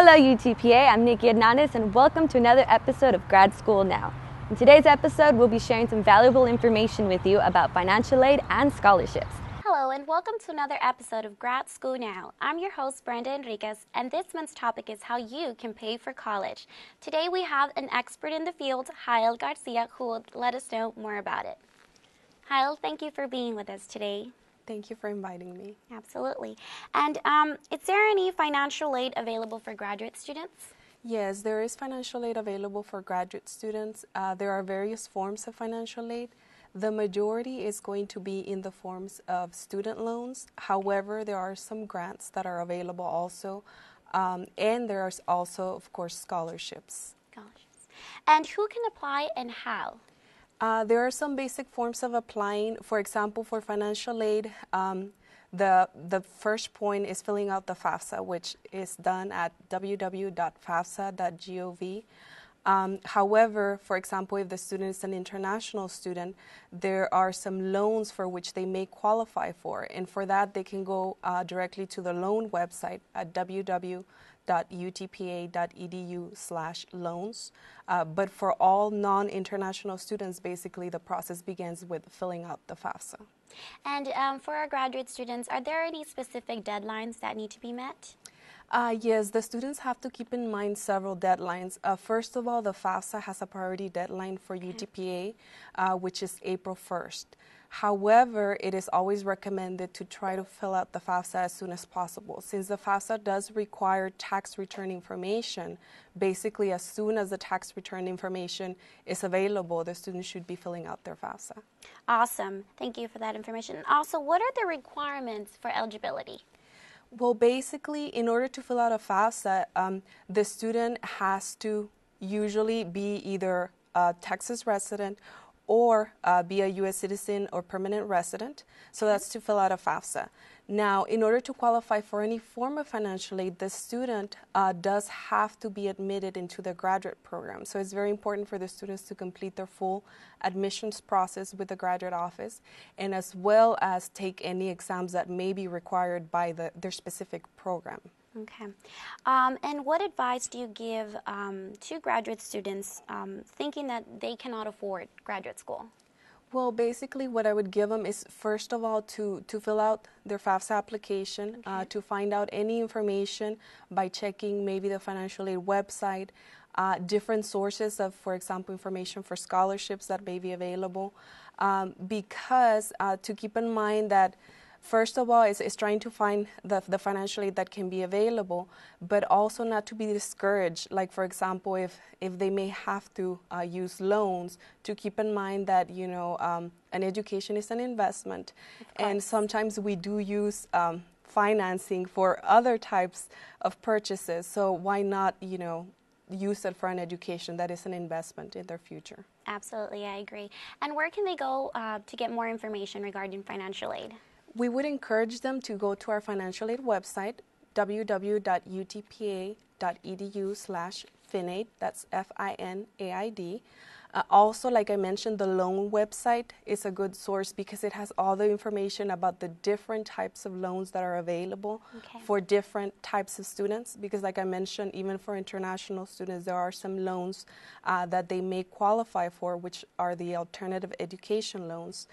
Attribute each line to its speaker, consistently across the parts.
Speaker 1: Hello UTPA, I'm Nikki Hernandez and welcome to another episode of Grad School Now. In today's episode, we'll be sharing some valuable information with you about financial aid and scholarships.
Speaker 2: Hello and welcome to another episode of Grad School Now. I'm your host Brenda Enriquez and this month's topic is how you can pay for college. Today we have an expert in the field, Jael Garcia, who will let us know more about it. Jael, thank you for being with us today.
Speaker 3: Thank you for inviting me.
Speaker 2: Absolutely. And is there any financial aid available for graduate students?
Speaker 3: Yes, there is financial aid available for graduate students. There are various forms of financial aid. The majority is going to be in the forms of student loans. However, there are some grants that are available also. And there are also, of course, scholarships.
Speaker 2: And who can apply and how?
Speaker 3: There are some basic forms of applying. For example, for financial aid, the first point is filling out the FAFSA, which is done at www.fafsa.gov. However, for example, if the student is an international student, there are some loans for which they may qualify for. And for that, they can go directly to the loan website at www.utpa.edu/loans. But for all non-international students, basically the process begins with filling out the FAFSA.
Speaker 2: And for our graduate students, are there any specific deadlines that need to be met?
Speaker 3: Yes, the students have to keep in mind several deadlines. First of all, the FAFSA has a priority deadline for UTPA, which is April 1st. However, it is always recommended to try to fill out the FAFSA as soon as possible. Since the FAFSA does require tax return information, basically as soon as the tax return information is available, the students should be filling out their FAFSA.
Speaker 2: Awesome. Thank you for that information. Also, what are the requirements for eligibility?
Speaker 3: Well, basically, in order to fill out a FAFSA, the student has to usually be either a Texas resident or be a U.S. citizen or permanent resident. So that's to fill out a FAFSA. Now, in order to qualify for any form of financial aid, the student does have to be admitted into the graduate program. So it's very important for the students to complete their full admissions process with the graduate office, and as well as take any exams that may be required by their specific program.
Speaker 2: Okay. And what advice do you give to graduate students thinking that they cannot afford graduate school?
Speaker 3: Well, basically what I would give them is, first of all, to fill out their FAFSA application, to find out any information by checking maybe the financial aid website, different sources of, for example, information for scholarships that may be available, because to keep in mind that first of all, is trying to find the financial aid that can be available, but also not to be discouraged. Like, for example, if they may have to use loans, to keep in mind that, you know, an education is an investment. And sometimes we do use financing for other types of purchases. So why not, you know, use it for an education that is an investment in their future?
Speaker 2: Absolutely, I agree. And where can they go to get more information regarding financial aid?
Speaker 3: We would encourage them to go to our financial aid website, www.utpa.edu/finaid. That's FINAID. Also, like I mentioned, the loan website is a good source because it has all the information about the different types of loans that are available for different types of students. Because like I mentioned, even for international students, there are some loans that they may qualify for, which are the alternative education loans.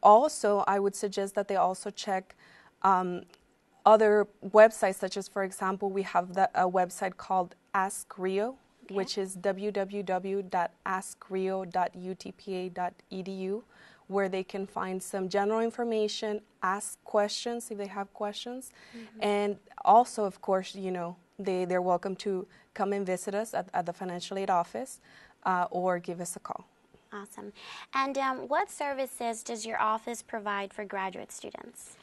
Speaker 3: Also, I would suggest that they also check other websites, such as, for example, we have a website called Ask Rio, which is www.askrio.utpa.edu, where they can find some general information, ask questions if they have questions, and also, of course, you know, they're welcome to come and visit us at the financial aid office or give us a call.
Speaker 2: Awesome. And what services does your office provide for graduate students?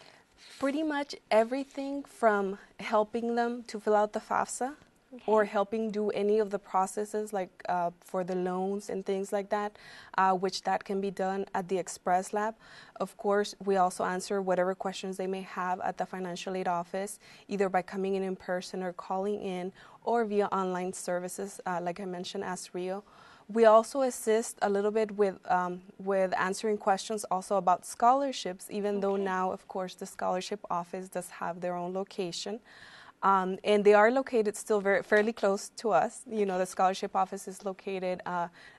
Speaker 3: Pretty much everything from helping them to fill out the FAFSA or helping do any of the processes like for the loans and things like that, which that can be done at the Express Lab. Of course, we also answer whatever questions they may have at the financial aid office, either by coming in person or calling in, or via online services, like I mentioned, Ask Rio. We also assist a little bit with answering questions also about scholarships, even though now, of course, the scholarship office does have their own location. And they are located still fairly close to us. You know, the scholarship office is located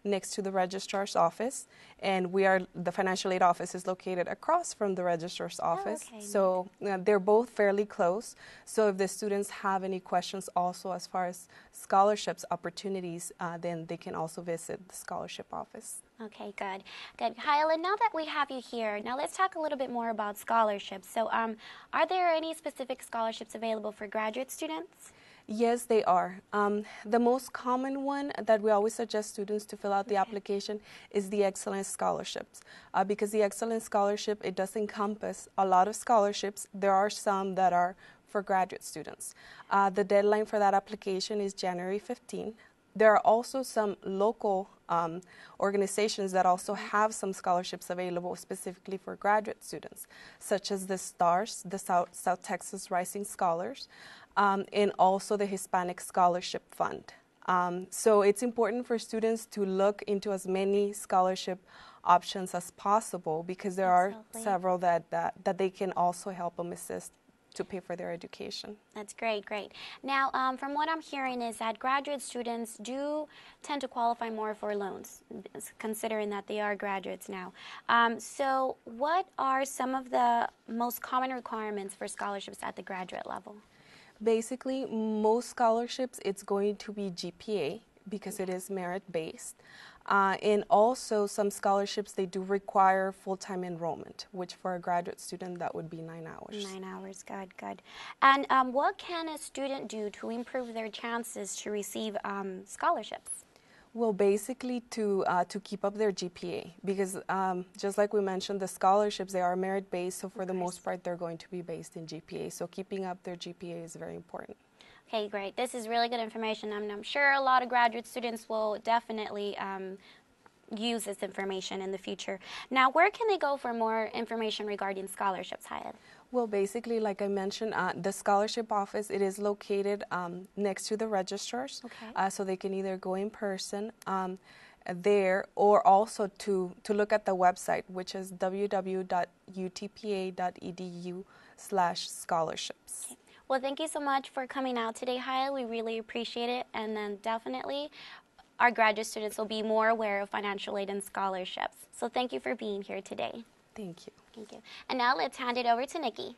Speaker 3: next to the registrar's office, and the financial aid office is located across from the registrar's office.
Speaker 2: Okay.
Speaker 3: So they're both fairly close. So if the students have any questions also as far as scholarships opportunities, then they can also visit the scholarship office.
Speaker 2: Okay, good. Good. Hyla, now that we have you here, now let's talk a little bit more about scholarships. So are there any specific scholarships available for graduate students?
Speaker 3: Yes, they are. The most common one that we always suggest students to fill out the application is the Excellence Scholarships, because the Excellence Scholarship, it does encompass a lot of scholarships. There are some that are for graduate students. The deadline for that application is January 15. There are also some local organizations that also have some scholarships available specifically for graduate students, such as the STARS, the South Texas Rising Scholars, and also the Hispanic Scholarship Fund. So it's important for students to look into as many scholarship options as possible, because there are several that they can also help them assist to pay for their education.
Speaker 2: That's great, great. Now, from what I'm hearing is that graduate students do tend to qualify more for loans, considering that they are graduates now. So what are some of the most common requirements for scholarships at the graduate level?
Speaker 3: Basically, most scholarships, it's going to be GPA because it is merit-based. And also some scholarships, they do require full-time enrollment, which for a graduate student, that would be 9 hours.
Speaker 2: 9 hours, good, good. And what can a student do to improve their chances to receive scholarships?
Speaker 3: Well, basically to keep up their GPA, because just like we mentioned, the scholarships, they are merit-based, so for the most part, they're going to be based in GPA. So keeping up their GPA is very important.
Speaker 2: Okay, great. This is really good information. I'm sure a lot of graduate students will definitely use this information in the future. Now, where can they go for more information regarding scholarships, Hyatt?
Speaker 3: Well, basically, like I mentioned, the scholarship office, it is located next to the registrars, so they can either go in person there, or also to look at the website, which is www.utpa.edu/scholarships.
Speaker 2: Okay. Well, thank you so much for coming out today, Hyatt. We really appreciate it, and then definitely our graduate students will be more aware of financial aid and scholarships. So thank you for being here today.
Speaker 3: Thank you.
Speaker 2: Thank you. And now let's hand it over to Nikki.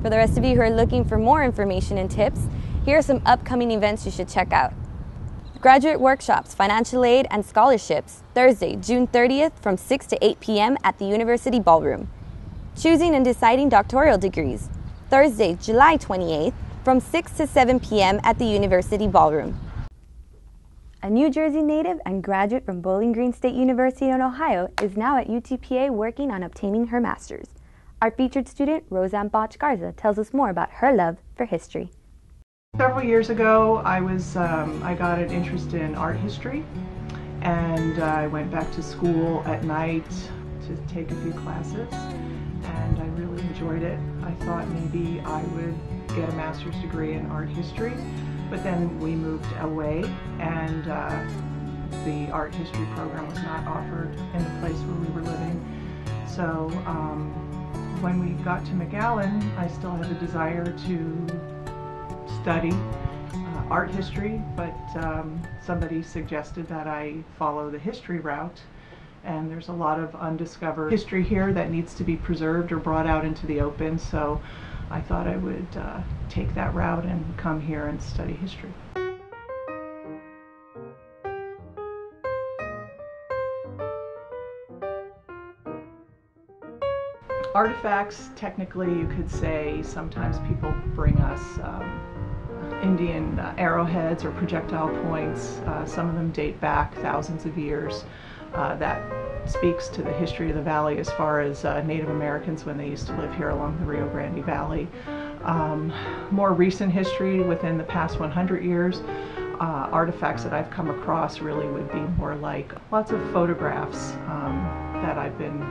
Speaker 1: For the rest of you who are looking for more information and tips, here are some upcoming events you should check out. Graduate workshops, financial aid, and scholarships, Thursday, June 30th from 6 to 8 p.m. at the University Ballroom. Choosing and deciding doctoral degrees, Thursday, July 28th from 6 to 7 p.m. at the University Ballroom. A New Jersey native and graduate from Bowling Green State University in Ohio is now at UTPA working on obtaining her master's. Our featured student, Roseanne Botch Garza, tells us more about her love for history.
Speaker 4: Several years ago, I got an interest in art history, and I went back to school at night to take a few classes, and I really enjoyed it. I thought maybe I would get a master's degree in art history, but then we moved away, and the art history program was not offered in the place where we were living. So when we got to McAllen, I still had the desire to study art history, but somebody suggested that I follow the history route, and there's a lot of undiscovered history here that needs to be preserved or brought out into the open, so I thought I would take that route and come here and study history. Artifacts, technically you could say, sometimes people bring us Indian arrowheads or projectile points. Some of them date back thousands of years. That speaks to the history of the valley as far as Native Americans when they used to live here along the Rio Grande Valley. More recent history within the past 100 years, artifacts that I've come across really would be more like lots of photographs that I've been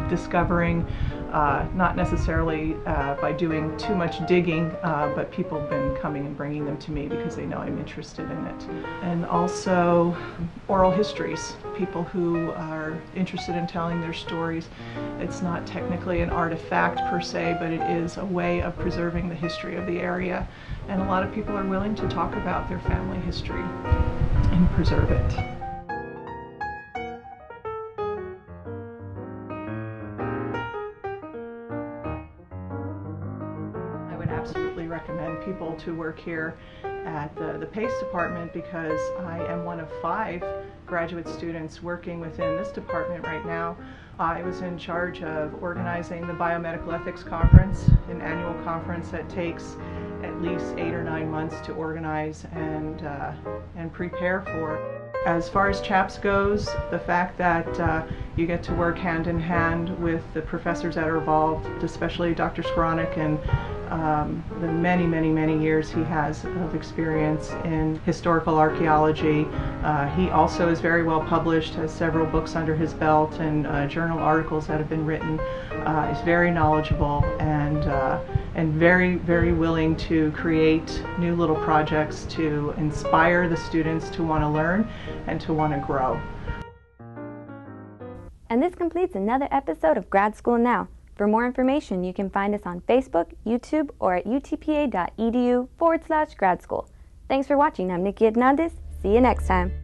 Speaker 4: discovering, not necessarily by doing too much digging, but people have been coming and bringing them to me because they know I'm interested in it. And also oral histories, people who are interested in telling their stories. It's not technically an artifact per se, but it is a way of preserving the history of the area. And a lot of people are willing to talk about their family history and preserve it. I would absolutely recommend people to work here at the PACE department because I am one of 5 graduate students working within this department right now. I was in charge of organizing the Biomedical Ethics Conference, an annual conference that takes at least 8 or 9 months to organize and prepare for. As far as CHAPS goes, the fact that you get to work hand in hand with the professors that are involved, especially Dr. Skronik and the many years he has of experience in historical archaeology. He also is very well published, has several books under his belt and journal articles that have been written. He's very knowledgeable and very willing to create new little projects to inspire the students to want to learn and to want to grow.
Speaker 1: And this completes another episode of Grad School Now. For more information, you can find us on Facebook, YouTube, or at utpa.edu/grad school. Thanks for watching. I'm Nikki Hernandez. See you next time.